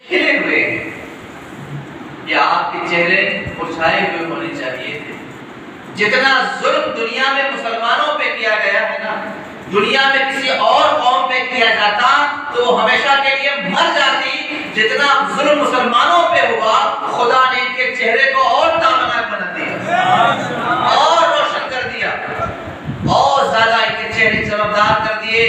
کھلے ہوئے ہیں یا آپ کے چہرے مرجھائے ہوئے ہونے چاہیے تھے؟ جتنا ظلم دنیا میں مسلمانوں پہ کیا گیا ہے نا، دنیا میں کسی اور قوم پہ کیا جاتا تو وہ ہمیشہ کے لیے مر جاتی، جتنا ظلم مسلمانوں پہ ہوا خدا نے ان کے چہرے کو اور تابناک بنا دیا اور روشن کر دیا اور زیادہ ان کے چہرے چمکدار کر دیے۔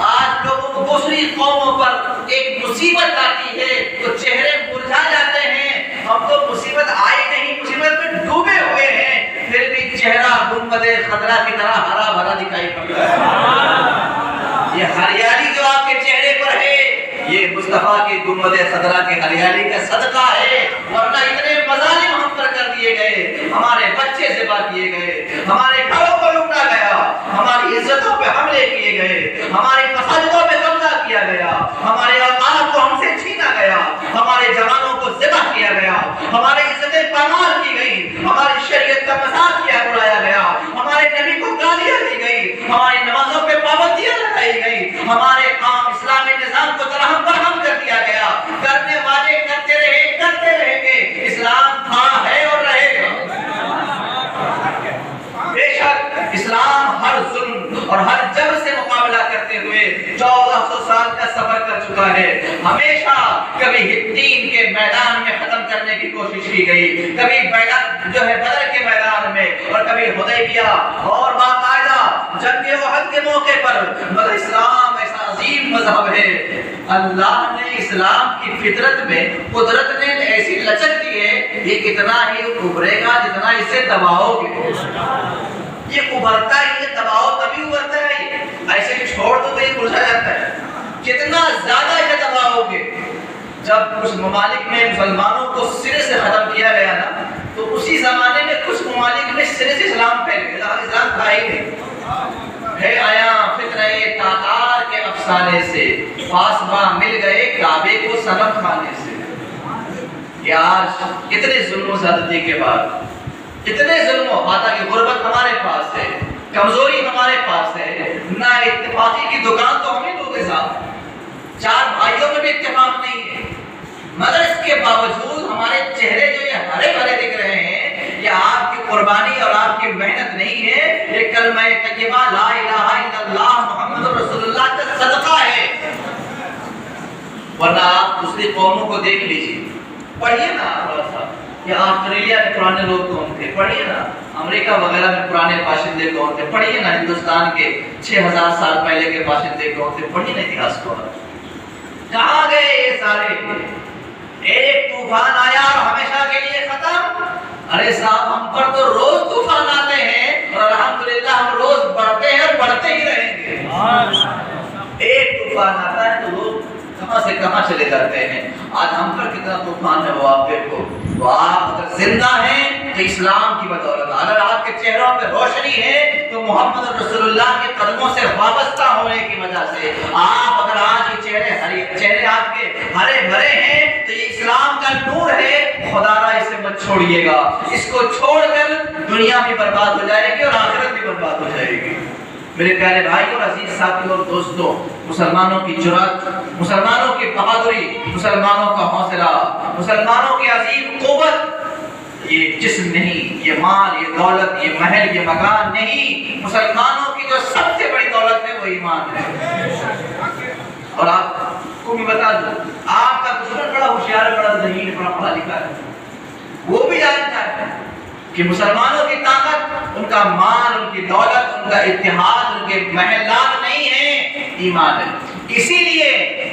آج لوگوں کو دوسری قوموں پر ایک مصیبت آتی ہے تو چہرے مرجھا جاتے ہیں، ہم تو مصیبت آئی نہیں، مصیبت میں ڈوبے ہوئے ہیں، پھر بھی چہرہ گنبد خضرا کی طرح ہرا بھرا دکھائی پڑتا ہے۔ یہ ہریالی جو آپ کے چہرے پر ہے یہ مصطفیٰ کی گنبد خضرا کی ہریالی کا صدقہ ہے، ورنہ اتنے مظالم ہم پر کر دیے گئے، ہمارے بچے ذبح کیے گئے، ہمارے گھروں کو لوٹا گیا، ہماری عزتوں پہ حملے کیے گئے، ہماری مساجدوں پہ قبضہ کیا گیا، ہمارے اوقات کو ہم سے چھینا گیا، ہمارے جوانوں کو ذبح کیا گیا، ہماری عزتیں پامال کی گئی، ہماری شریعت کا مذاق کیا اڑایا گیا، ہمارے نبی کو گالیاں دی گئی، ہماری نمازوں پہ پابندیاں لگائی گئی، ہمارے اسلامی نظام کو درہم برہم کر دیا گیا۔ کرنے والے کرتے رہیں گے، اسلام تھا ہے اور رہے گا۔ بے شک اسلام ہر ظلم اور ہر جبر سے مقابلہ کرتے ہوئے 1400 سال کا سفر کر چکا ہے۔ ہمیشہ کبھی حطین کے میدان میں ختم کرنے کی کوشش کی گئی، کبھی بدر کے میدان میں، اور کبھی حدیبیہ اور باقاعدہ جنگ احد کے موقع پر، مگر اسلام ایسا عظیم مذہب ہے، اللہ نے اسلام کی فطرت میں قدرت نے ایسی لچک دی ہے، یہ کتنا ہی ابھرے گا جتنا اسے دباؤ گے۔ یہ ابھرتا ہے، یہ دباؤ تبھی ابھرتا ہے، ایسے چھوڑ دو تو یہ مرجھا جاتا ہے۔ جتنا زیادہ اسے دباؤ گے، جب کچھ ممالک میں مسلمانوں کو سرے سے ختم کیا گیا نا، تو اسی زمانے میں کچھ ممالک میں سرے سے اسلام پھیل گیا، اسلام تھا ہی نہیں۔ ہے آیا فتنہ تاتار کے افسانے سے، فاسبہ مل گئے کعبے کو صنم کھانے سے۔ کہ آج اتنے ظلم و زیادتی کے بعد، اتنے ظلم و حاطہ کی غربت ہمارے پاس ہے، کمزوری ہمارے پاس ہے، نہ اتفاقی کی دکان تو ہمیں دو کے ساتھ، چار بھائیوں میں بھی اتفاق نہیں ہے، مگر اس کے باوجود ہمارے چہرے جو یہ ہرے بھرے دکھ رہے ہیں، یہ آپ کی قربانی اور آپ کی محنت نہیں ہے، یہ کلمہ طیبہ لا الہ الا اللہ محمد رسول اللہ کا صدقہ ہے۔ ورنہ آپ دوسری قوموں کو دیکھ لیجیے، پڑھیے نا تھوڑا سا، یہ آسٹریلیا میں پرانے لوگ کون تھے، پڑھیے نا، امریکہ وغیرہ میں پرانے باشندے کون تھے، پڑھیے نا، ہندوستان کے 6000 سال پہلے کے باشندے کون تھے، پڑھیے نا اتہاس کو۔ کہاں گئے یہ سارے؟ ایک طوفان آیا اور ہمیشہ کے لیے ختم۔ ارے صاحب ہم پر تو روز طوفان آتے ہیں اور الحمدللہ ہم روز بڑھتے ہیں اور بڑھتے ہی رہیں گے۔ ایک طوفان آتا ہے تو لوگ کہاں سے کہاں چلے جاتے ہیں۔ آج ہم پر کتنا طوفان ہے وہ آپ دیکھو۔ تو آپ اگر زندہ ہیں تو اسلام کی بدولت، اگر آپ کے چہروں پہ روشنی ہے تو محمد رسول اللہ کے قدموں سے وابستہ ہونے کی وجہ سے۔ آپ اگر آج یہ چہرے آپ کے ہرے بھرے ہیں تو یہ اسلام کا نور ہے، خدا را اسے مت چھوڑیے گا، اس کو چھوڑ کر دنیا بھی برباد ہو جائے گی اور آخرت بھی برباد ہو جائے گی۔ میرے پیارے بھائی اور عزیز ساتھیوں اور دوستوں، مسلمانوں کی جرأت، مسلمانوں کی بہادری، مسلمانوں کا حوصلہ، مسلمانوں کی عظیم قوت، یہ جسم نہیں، یہ مال، یہ دولت، یہ محل، یہ مکان نہیں، مسلمانوں کی جو سب سے بڑی دولت ہے وہ ایمان ہے۔ اور آپ کو بھی بتا دوں، آپ کا دشمن بڑا ہوشیار ہے، بڑا ذہین ہے، بڑا پڑھا لکھا ہے، وہ بھی جانتا ہے کہ مسلمانوں کی طاقت ان کا مال، ان کی دولت، ان کا اتحاد، ان کے محلات نہیں ہے، ایمان ہے۔ اسی لیے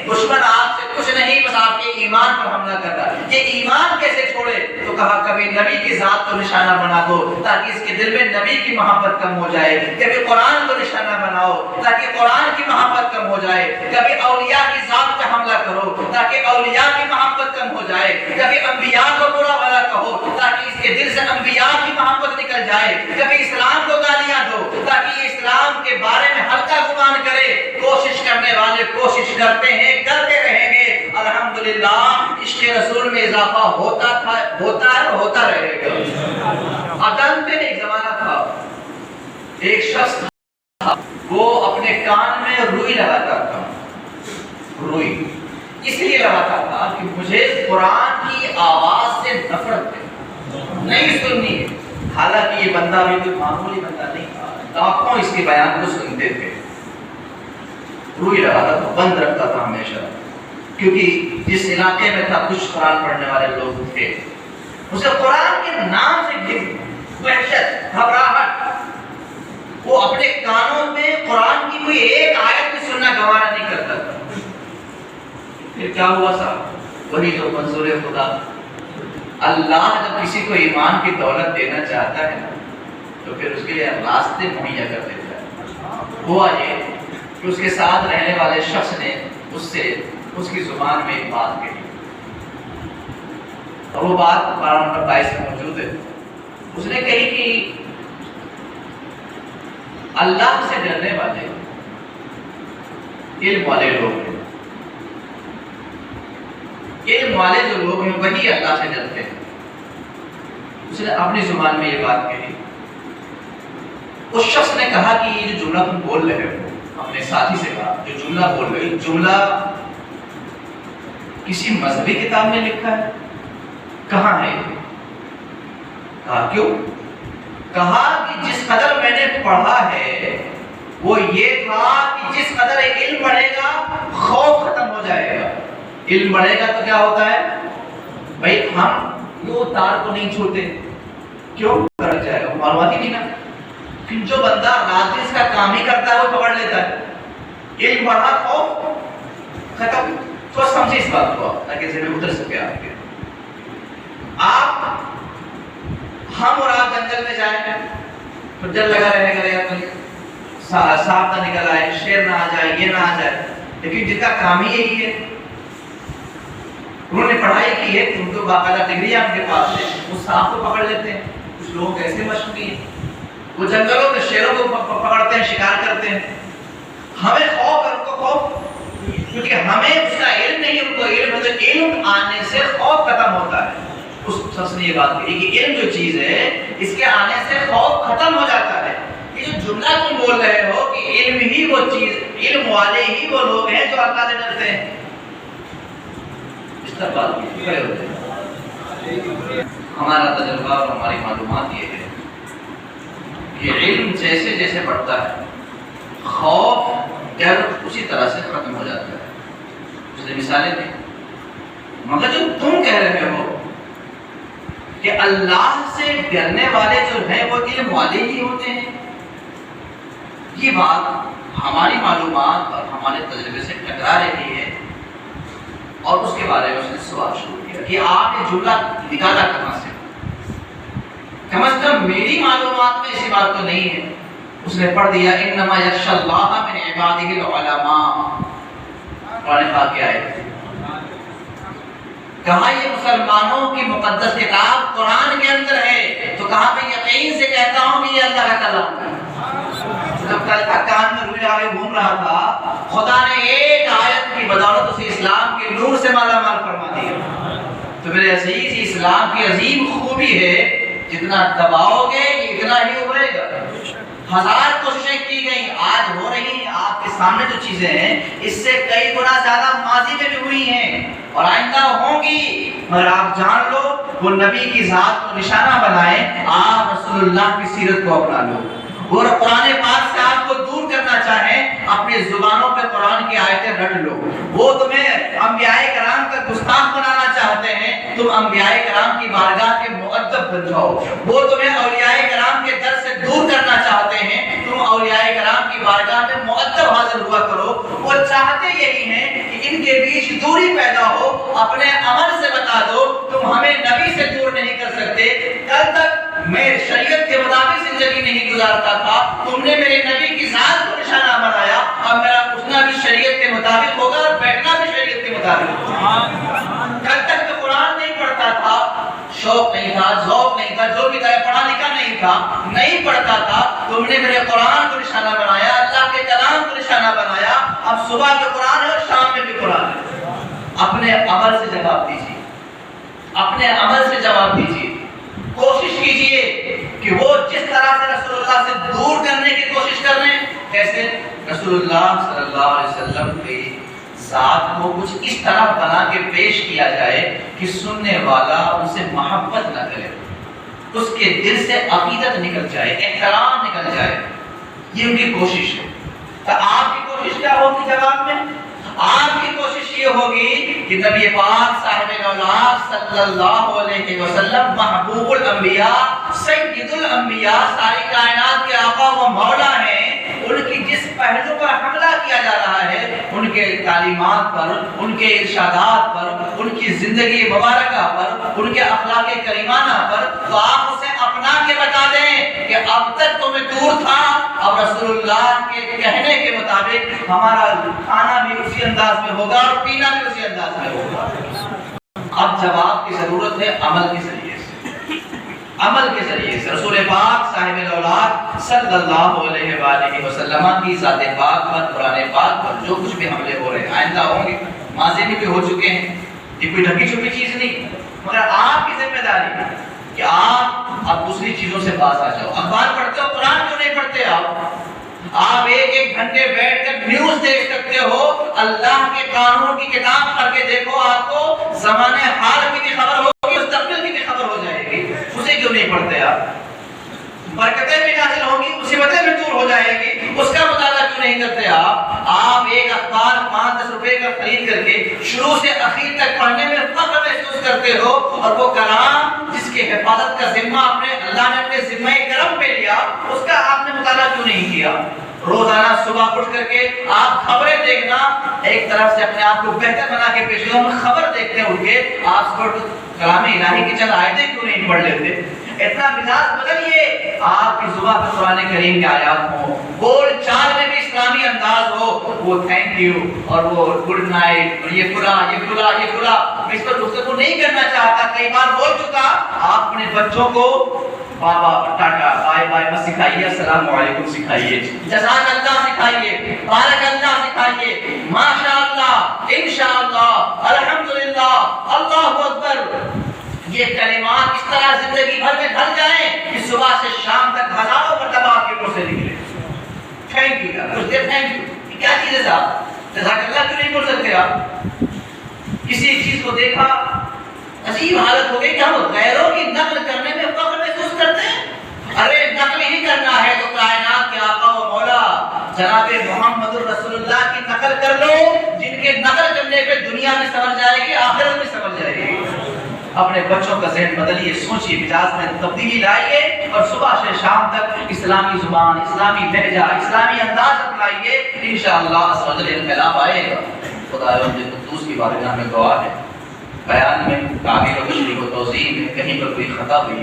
دشمن آپ سے کچھ نہیں، بس آپ کے ایمان پر حملہ کر رہا ہے۔ یہ ایمان کیسے چھوڑے؟ تو کہا کبھی نبی کی ذات کو نشانہ بنا دو تاکہ اس کے دل میں نبی کی محبت کم ہو جائے، کبھی قرآن کو نشانہ بناؤ تاکہ قرآن کی محبت کم ہو جائے، کبھی اولیاء کی ذات پہ حملہ کرو تاکہ اولیاء کی محبت کم ہو جائے، کبھی انبیاء کو برا بھلا کہو تاکہ اس کے دل سے انبیاء کی محبت نکل جائے، کبھی اسلام کو گالیاں دو تاکہ یہ اسلام کے بارے میں ہلکا گمان کرے۔ کوشش کرنے والے کوشش کرتے ہیں، کرتے رہیں گے، الحمدللہ عشق رسول میں اضافہ ہوتا ہے اور ہوتا رہے گا۔ عدن میں ایک زمانہ تھا، ایک شخص تھا، وہ اپنے کان میں روئی لگاتا تھا، روئی، اس لیے لگاتا تھا کہ مجھے قرآن کی آواز سے نفرت ہے، نہیں سننی ہے۔ حالانکہ یہ بندہ بھی کوئی معمولی بندہ نہیں تھا، لاکھوں اس کے بیان کو سنتے تھے، روئی لگاتا تھا، بند رکھتا تھا ہمیشہ، کیونکہ جس علاقے میں تھا کچھ قرآن پڑھنے والے لوگ تھے، اسے قرآن کے نام سے وحشت، گھبراہٹ، وہ اپنے کانوں میں قرآن کی کوئی ایک آیت بھی سننا گوارا نہیں کرتا تھا۔ پھر کیا ہوا صاحب؟ وہی جو منظور خدا، اللہ جب کسی کو ایمان کی دولت دینا چاہتا ہے نا تو پھر اس کے لیے راستے مہیا کر دیتا ہے۔ ہوا یہ کہ اس کے ساتھ رہنے والے شخص نے اس کی زبان میں ایک بات کہی، اور وہ بات قرآن نمبر 22 میں موجود ہے۔ اس نے کہی کہ اللہ سے ڈرنے والے علم والے لوگ ہیں، علم والے جو لوگ ہیں وہی اللہ سے ڈرتے ہیں۔ اس نے اپنی زبان میں یہ بات کہی۔ اس شخص نے کہا کہ یہ جو جملہ تم بول رہے ہو، اپنے ساتھی سے کہا جو جملہ بول رہے ہو، جملہ کسی مذہبی کتاب میں لکھا ہے؟ کہاں ہے؟ کہا کیوں؟ کہا کہ جس قدر میں نے پڑھا ہے وہ یہ تھا کہ جس قدر علم بڑھے گا خوف ختم ہو جائے گا۔ علم بڑھے گا تو کیا ہوتا ہے بھائی، ہم وہ تار کو نہیں چھوڑتے، کیوں کر جائے گا، معلومات ہی نہیں نا۔ پھر جو بندہ رات اس کا کام ہی کرتا ہے وہ پکڑ لیتا ہے۔ علم بڑھا خوف ختم۔ سوچ سمجھے اس بات کو تاکہ ذہن میں اتر سکے آپ کے۔ ہم اور آپ جنگل میں جائیں، جل لگا رہنے کا سانپ نہ نکل آئے، شیر نہ آ جائے، یہ نہ آ جائے، لیکن جن کا کام ہی یہی ہے، انہوں نے پڑھائی کی ہے، ان کو باقاعدہ ڈگریاں ان کے پاس ہے، وہ سانپ کو پکڑ لیتے ہیں۔ کچھ لوگ ایسے مشہور ہیں وہ جنگلوں میں شیروں کو پکڑتے ہیں، شکار کرتے ہیں۔ ہمیں خوف ہے ان کو خوف، کیونکہ ہمیں اس کا علم نہیں، ان کو علم ہے۔ علم آنے سے خوف ختم ہوتا ہے۔ اس شخص نے یہ بات کہی کہ علم جو چیز ہے اس کے آنے سے خوف ختم ہو جاتا ہے۔ یہ جو جملہ تم بول رہے ہو کہ علم ہی وہ چیز، علم والے ہی وہ لوگ ہیں جو اللہ سے ڈرتے ہیں، اس طرح بات کھڑے ہوتے ہیں۔ ہمارا تجربہ اور ہماری معلومات یہ ہے کہ علم جیسے جیسے بڑھتا ہے خوف ڈر اسی طرح سے ختم ہو جاتا ہے۔ اس نے مثالیں دی، مگر جو تم کہہ رہے ہو کہ اللہ سے ڈرنے والے جو ہیں وہ علم والے ہی ہوتے ہیں، یہ بات ہماری معلومات اور ہمارے تجربے سے ٹکرا رہی ہے۔ اور اس کے بارے میں اس نے سوال شروع کیا کہ آپ یہ جملہ نکالا کہاں سے؟ کم از کم میری معلومات میں اسی بات تو نہیں ہے۔ اس نے پڑھ دیا انما یخشی اللہ من عبادہ العلماء، قرآن پاک کی آیت ہے۔ کہا یہ مسلمانوں کی مقدس کتاب قرآن کے اندر ہے، تو کہا میں یقین سے کہتا ہوں کہ یہ اللہ کا کلام ہے۔ جب کل تک کان میں روئے آگے گھوم رہا تھا، خدا نے ایک آیت کی بدولت اسے اسلام کے نور سے مالا مال فرما دیا۔ تو میرے عزیز، اسلام کی عظیم خوبی ہے، جتنا دباؤ گے اتنا ہی ابھرے گا۔ ہزار کوششیں کی گئی، آج ہو رہی ہیں آپ کے سامنے جو چیزیں ہیں، اس سے کئی گنا زیادہ ماضی میں بھی ہوئی ہیں اور آئندہ ہوں گی، مگر آپ جان لو وہ نبی کی ذات کو نشانہ بنائیں، آپ رسول اللہ کی سیرت کو اپنا لو۔ اور قرآن پاک سے آپ کو دور کرنا چاہیں، اپنی زبانوں پہ قرآن کی آیتیں رٹ لو۔ وہ تمہیں انبیاء کرام کا گستاخ بنانا چاہتے ہیں، تم انبیاء کرام کی بارگاہ کے مؤدب بن جاؤ۔ وہ تمہیں اولیاء کرام کے در سے دور کرنا چاہتے ہیں، تم اولیاء کرام کی بارگاہ میں مؤدب حاضر ہوا کرو۔ وہ چاہتے یہی ہیں کہ ان کے بیچ دوری پیدا ہو، اپنے عمل سے بتا دو تم ہمیں نبی سے دور نہیں کر سکتے۔ کل تک میں شریعت کے مطابق زندگی نہیں گزارتا تھا، تم نے میرے نبی کی ذات کو نشانہ بنایا، اب میرا اٹھنا بھی شریعت کے مطابق ہوگا اور بیٹھنا بھی شریعت کے مطابق ہوگا۔ کل تک تو قرآن نہیں پڑھتا تھا، شوق نہیں تھا، ذوق نہیں تھا، جو بھی تھا پڑھا لکھا نہیں تھا، نہیں پڑھتا تھا، تم نے میرے قرآن کو نشانہ بنایا، اللہ کے کلام کو نشانہ بنایا۔ اب صبح میں قرآن ہے اور شام میں بھی قرآن ہے۔ اپنے عمل سے جواب دیجیے، اپنے عمل سے جواب دیجیے۔ کوشش کیجئے کہ وہ جس طرح سے رسول اللہ سے دور کرنے کی کوشش کر رہے ہیں، کیسے رسول اللہ صلی اللہ علیہ وسلم کی ذات کو کچھ اس طرح بنا کے پیش کیا جائے کہ سننے والا ان سے محبت نہ کرے، اس کے دل سے عقیدت نکل جائے، احترام نکل جائے، یہ ان کی کوشش ہے۔ تو آپ کی کوشش کیا ہوگی جواب میں؟ آپ کی کوشش یہ ہوگی کہ نبی پاک صاحب الاولاد صلی اللہ علیہ وسلم محبوب الانبیاء، سید الانبیاء، ساری کائنات کے آقا و مولا ہیں، ان کی جس پہلو پر حملہ کیا جا رہا ہے، ان کے تعلیمات پر، ان کے ارشادات پر، ان کی زندگی مبارکہ پر، ان کے اخلاق کریمانہ پر، تو آپ اسے اپنا کے بتا دیں کہ اب تک تو میں دور تھا، اب رسول اللہ کے کہنے کے مطابق ہمارا کھانا بھی اسی انداز میں ہوگا اور پینا بھی اسی انداز میں ہوگا۔ اب جواب کی ضرورت ہے عمل کے ذریعے سے، عمل کے ذریعے سے۔ رسول پاک صاحب الاولاد صلی اللہ علیہ وآلہ وسلم کی ذات پاک پر، قرآن پاک پر جو کچھ بھی حملے ہو رہے ہیں، آئندہ ہوں گے، ماضی میں بھی ہو چکے ہیں، یہ کوئی ڈھکی چھپی چیز نہیں، مگر آپ کی ذمہ داری ہے کہ آپ اب دوسری چیزوں سے باز آ جاؤ۔ اخبار پڑھتے ہو، قرآن کیوں نہیں پڑھتے آپ ایک گھنٹے بیٹھ کر نیوز دیکھ سکتے ہو، اللہ کے قانون کی کتاب پڑھ کے دیکھو، آپ کو زمانے حال کی بھی خبر ہوگی، مستقبل کی بھی خبر ہو جائے گی، اسے کیوں نہیں پڑھتے آپ؟ برکتیں بھی نازل ہوں گی، مصیبتیں بھی دور ہو جائے گی، اس کا مطالعہ کیوں نہیں کرتے آپ ایک اخبار 5-10 روپے کا خرید کر کے شروع سے اخیر تک پڑھنے میں فخر محسوس کرتے ہو، اور وہ کلام جس کے حفاظت کا ذمہ اللہ نے اپنے ذمہ کرم پہ لیا، اس کا آپ نے مطالعہ کیوں نہیں کیا؟ روزانہ صبح اٹھ کر کے آپ خبریں دیکھنا، ایک طرف سے اپنے آپ کو بہتر بنا کے پیش کرو، خبر دیکھتے ہیں اٹھ کے، آپ کلام الہی کی چند آیتیں کیوں نہیں پڑھ لیتے؟ اتنا مزاج بدلیے، آپ کی زبان پر قرآن کریم کے آیات ہوں، بول چال میں بھی اسلامی انداز ہو، وہ تھینک یو اور وہ گڈ نائٹ اور یہ کھلا یہ کھلا یہ کھلا، میں اس پر گفتگو نہیں کرنا چاہتا، کئی بار بول چکا۔ آپ اپنے بچوں کو بابا ٹاٹا بائے بائے مت سکھائیے، السلام علیکم سکھائیے، جزاک اللہ سکھائیے، بارک اللہ سکھائیے، ماشاء اللہ، انشاءاللہ، الحمدللہ، اللہ اکبر، یہ کلمات اس طرح زندگی بھر میں ڈھل جائیں کہ صبح سے شام تک ہزاروں مرتبہ آپ کے منہ سے نکلے تھینک یو، کچھ دیر تھینک یو، یہ کیا چیز ہے صاحب؟ جزاک اللہ کیوں نہیں بول سکتے آپ؟ کسی چیز کو دیکھا، عجیب حالت ہو گئی کہ ہم غیروں کی نقل کرنے میں فخر محسوس کرتے ہیں۔ ارے نقل ہی کرنا ہے تو کائنات کے آقا و مولا جناب محمد رسول اللہ کی نقل کر لو، جن کے نقل کرنے پہ دنیا میں سمجھ جائے گی، آخرت میں سمجھ جائے گی۔ اپنے بچوں کا ذہن بدلیے، سوچیے، مزاج میں تبدیلی لائیے، اور صبح سے شام تک اسلامی زبان، اسلامی لہجہ، اسلامی انداز اپنائیے، انشاءاللہ عز و جل انقلاب آئے گا۔ خدا قدوس کی بارگاہ میں دعا ہے، بیان میں تعبیر و تشریح و توضیح میں کہیں پر کوئی خطا ہوئی